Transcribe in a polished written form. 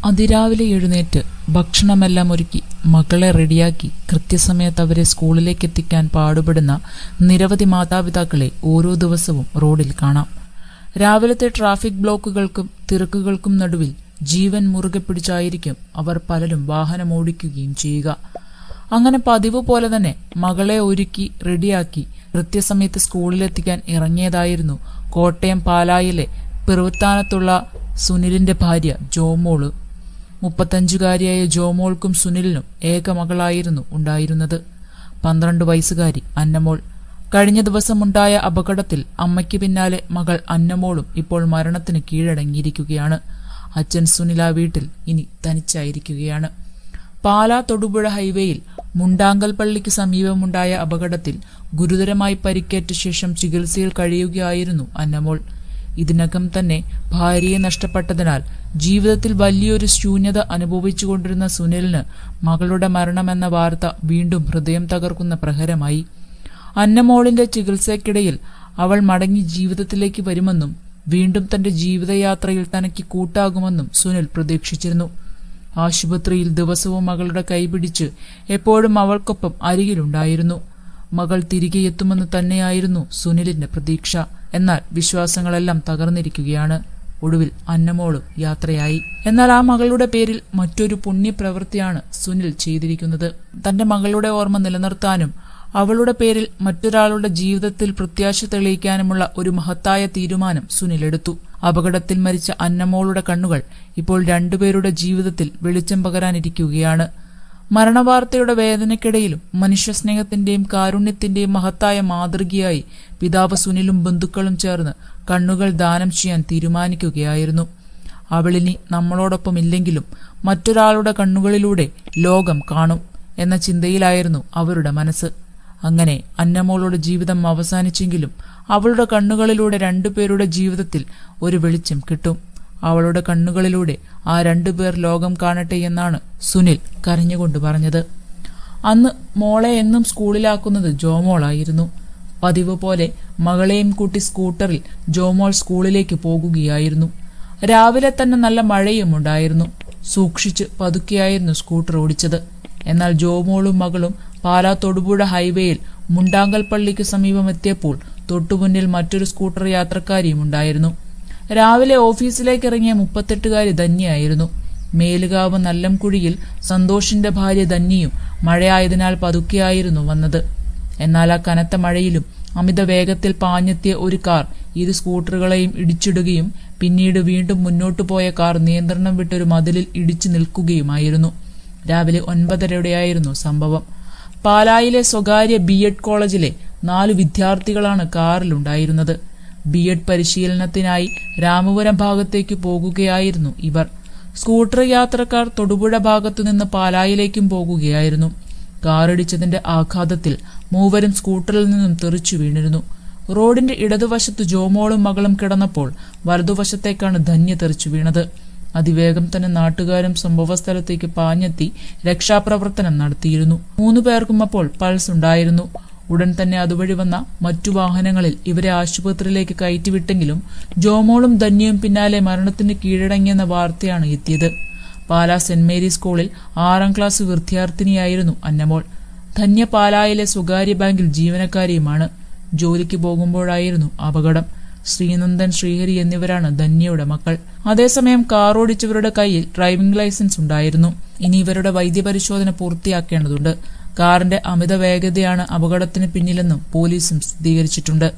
അതിരാവിലെ എഴുന്നേറ്റ് ഭക്ഷണമെല്ലാം ഒരുക്കി മക്കളെ റെഡിയാക്കി കൃത്യസമയത്ത് അവരെ സ്കൂളിലേക്ക് എത്തിക്കാൻ പാടുപെടുന്ന നിരവധി മാതാപിതാക്കളെ ഓരോ ദിവസവും റോഡിൽ കാണാം. രാവിലത്തെ ട്രാഫിക് ബ്ലോക്കുകൾക്കും തിരക്കുകൾക്കും നടുവിൽ ജീവൻ മുറുകെ പിടിച്ചായിരിക്കും അവർ പലരും വാഹനമോടിക്കുകയും ചെയ്യുക. അങ്ങനെ പതിവ് പോലെ തന്നെ മകളെ ഒരുക്കി റെഡിയാക്കി കൃത്യസമയത്ത് സ്കൂളിലെത്തിക്കാൻ ഇറങ്ങിയതായിരുന്നു കോട്ടയം പാലായിലെ പിറവത്താനത്തുള്ള സുനിലിന്റെ ഭാര്യ ജോമോള്. 35-കാരിയായ ജോമോൾക്കും സുനിലിനും ഏക മകളായിരുന്നു ഉണ്ടായിരുന്നത്. 12 വയസ്സുകാരി അന്നമോൾ. കഴിഞ്ഞ ദിവസമുണ്ടായ അപകടത്തിൽ അമ്മയ്ക്ക് പിന്നാലെ മകൾ അന്നമോളും ഇപ്പോൾ മരണത്തിന് കീഴടങ്ങിയിരിക്കുകയാണ്. അച്ഛൻ സുനിൽ ആ വീട്ടിൽ ഇനി തനിച്ചായിരിക്കുകയാണ്. പാലാ തൊടുപുഴ ഹൈവേയിൽ മുണ്ടാങ്കൽ പള്ളിക്ക് സമീപമുണ്ടായ അപകടത്തിൽ ഗുരുതരമായി പരിക്കേറ്റ ശേഷം ചികിത്സയിൽ കഴിയുകയായിരുന്നു അന്നമോൾ. ഇതിനകം തന്നെ ഭാര്യയെ നഷ്ടപ്പെട്ടതിനാൽ ജീവിതത്തിൽ വലിയൊരു ശൂന്യത അനുഭവിച്ചുകൊണ്ടിരുന്ന സുനിലിന് മകളുടെ മരണമെന്ന വാർത്ത വീണ്ടും ഹൃദയം തകർക്കുന്ന പ്രഹരമായി. അന്നമോളിന്റെ ചികിത്സയ്ക്കിടയിൽ അവൾ മടങ്ങി ജീവിതത്തിലേക്ക് വരുമെന്നും വീണ്ടും തന്റെ ജീവിതയാത്രയിൽ തനിക്ക് കൂട്ടാകുമെന്നും സുനിൽ പ്രതീക്ഷിച്ചിരുന്നു. ആശുപത്രിയിൽ ദിവസവും മകളുടെ കൈപിടിച്ച് എപ്പോഴും അവൾക്കൊപ്പം അരികിലുണ്ടായിരുന്നു. മകൾ തിരികെ എത്തുമെന്ന് തന്നെയായിരുന്നു സുനിലിന്റെ പ്രതീക്ഷ. എന്നാൽ വിശ്വാസങ്ങളെല്ലാം തകർന്നിരിക്കുകയാണ്. ഒടുവിൽ അന്നമോള് യാത്രയായി. എന്നാൽ ആ മകളുടെ പേരിൽ മറ്റൊരു പുണ്യപ്രവൃത്തിയാണ് സുനിൽ ചെയ്തിരിക്കുന്നത്. തന്റെ മകളുടെ ഓർമ്മ നിലനിർത്താനും അവളുടെ പേരിൽ മറ്റൊരാളുടെ ജീവിതത്തിൽ പ്രത്യാശ തെളിയിക്കാനുമുള്ള ഒരു മഹത്തായ തീരുമാനം സുനിൽ എടുത്തു. അപകടത്തിൽ മരിച്ച അന്നമോളുടെ കണ്ണുകൾ ഇപ്പോൾ രണ്ടുപേരുടെ ജീവിതത്തിൽ വെളിച്ചം പകരാനിരിക്കുകയാണ്. മരണവാർത്തയുടെ വേദനയ്ക്കിടയിലും മനുഷ്യസ്നേഹത്തിന്റെയും കാരുണ്യത്തിന്റെയും മഹത്തായ മാതൃകയായി പിതാവ് സുനിലും ബന്ധുക്കളും ചേർന്ന് കണ്ണുകൾ ദാനം ചെയ്യാൻ തീരുമാനിക്കുകയായിരുന്നു. അവളിനി നമ്മളോടൊപ്പം ഇല്ലെങ്കിലും മറ്റൊരാളുടെ കണ്ണുകളിലൂടെ ലോകം കാണും എന്ന ചിന്തയിലായിരുന്നു അവരുടെ മനസ്സ്. അങ്ങനെ അന്നമോളുടെ ജീവിതം അവസാനിച്ചെങ്കിലും അവളുടെ കണ്ണുകളിലൂടെ രണ്ടുപേരുടെ ജീവിതത്തിൽ ഒരു വെളിച്ചം കിട്ടും. അവളുടെ കണ്ണുകളിലൂടെ ആ രണ്ടുപേർ ലോകം കാണട്ടെ എന്നാണ് സുനിൽ കരഞ്ഞുകൊണ്ട് പറഞ്ഞത്. അന്ന് മോളെ എന്നും സ്കൂളിലാക്കുന്നത് ജോമോളായിരുന്നു. പതിവ് പോലെ മകളെയും കൂട്ടി സ്കൂട്ടറിൽ ജോമോൾ സ്കൂളിലേക്ക് പോകുകയായിരുന്നു. രാവിലെ തന്നെ നല്ല മഴയും ഉണ്ടായിരുന്നു. സൂക്ഷിച്ച് പതുക്കെയായിരുന്നു സ്കൂട്ടർ ഓടിച്ചത്. എന്നാൽ ജോമോളും മകളും പാലാ തൊടുപുഴ ഹൈവേയിൽ മുണ്ടാങ്കൽ പള്ളിക്ക് സമീപം എത്തിയപ്പോൾ തൊട്ടുമുന്നിൽ മറ്റൊരു സ്കൂട്ടർ യാത്രക്കാരിയും ഉണ്ടായിരുന്നു. രാവിലെ ഓഫീസിലേക്ക് ഇറങ്ങിയ 38-കാരി ധന്യയായിരുന്നു. മേലുകാവ് നല്ലംകുഴിയിൽ സന്തോഷിന്റെ ഭാര്യ ധന്യയും മഴയായതിനാൽ പതുക്കെയായിരുന്നു വന്നത്. എന്നാൽ ആ കനത്ത മഴയിലും അമിത വേഗത്തിൽ പാഞ്ഞെത്തിയ ഒരു കാർ ഇരു സ്കൂട്ടറുകളെയും ഇടിച്ചിടുകയും പിന്നീട് വീണ്ടും മുന്നോട്ടു പോയ കാർ നിയന്ത്രണം വിട്ടൊരു മതിലിൽ ഇടിച്ചു നിൽക്കുകയുമായിരുന്നു. രാവിലെ 9:30 സംഭവം. പാലായിലെ സ്വകാര്യ BEd കോളേജിലെ 4 വിദ്യാർത്ഥികളാണ് കാറിലുണ്ടായിരുന്നത്. BEd പരിശീലനത്തിനായി രാമപുരം ഭാഗത്തേക്ക് പോകുകയായിരുന്നു ഇവർ. സ്കൂട്ടർ യാത്രക്കാർ തൊടുപുഴ ഭാഗത്തുനിന്ന് പാലായിലേക്കും പോകുകയായിരുന്നു. കാറിടിച്ചതിന്റെ ആഘാതത്തിൽ മൂവരും സ്കൂട്ടറിൽ നിന്നും തെറിച്ചു വീണിരുന്നു. റോഡിന്റെ ഇടതുവശത്ത് ജോമോളും മകളും കിടന്നപ്പോൾ വലതുവശത്തേക്കാണ് ധന്യ തെറിച്ചു വീണത്. അതിവേഗം തന്നെ നാട്ടുകാരും സംഭവസ്ഥലത്തേക്ക് പാഞ്ഞെത്തി രക്ഷാപ്രവർത്തനം നടത്തിയിരുന്നു. 3 പേർക്കും അപ്പോൾ പൾസ് ഉണ്ടായിരുന്നു. ഉടൻ തന്നെ അതുവഴി വന്ന മറ്റു വാഹനങ്ങളിൽ ഇവരെ ആശുപത്രിയിലേക്ക് കയറ്റിവിട്ടെങ്കിലും ജോമോളും ധന്യയും പിന്നാലെ മരണത്തിന് കീഴടങ്ങിയെന്ന വാർത്തയാണ് എത്തിയത്. പാലാ സെന്റ് മേരീസ് സ്കൂളിൽ 6ാം ക്ലാസ് വിദ്യാർത്ഥിനിയായിരുന്നു അന്നമോൾ. ധന്യ പാലായിലെ സ്വകാര്യ ബാങ്കിൽ ജീവനക്കാരിയുമാണ്. ജോലിക്ക് പോകുമ്പോഴായിരുന്നു അപകടം. ശ്രീനന്ദൻ, ശ്രീഹരി എന്നിവരാണ് ധന്യയുടെ മക്കൾ. അതേസമയം കാർ ഓടിച്ചവരുടെ കയ്യിൽ ഡ്രൈവിംഗ് ലൈസൻസ് ഉണ്ടായിരുന്നു. ഇനി ഇവരുടെ വൈദ്യപരിശോധന പൂർത്തിയാക്കേണ്ടതുണ്ട്. കാറിന്റെ അമിത വേഗതയാണ് അപകടത്തിന് പിന്നിലെന്നും പോലീസും സ്ഥിരീകരിച്ചിട്ടുണ്ട്.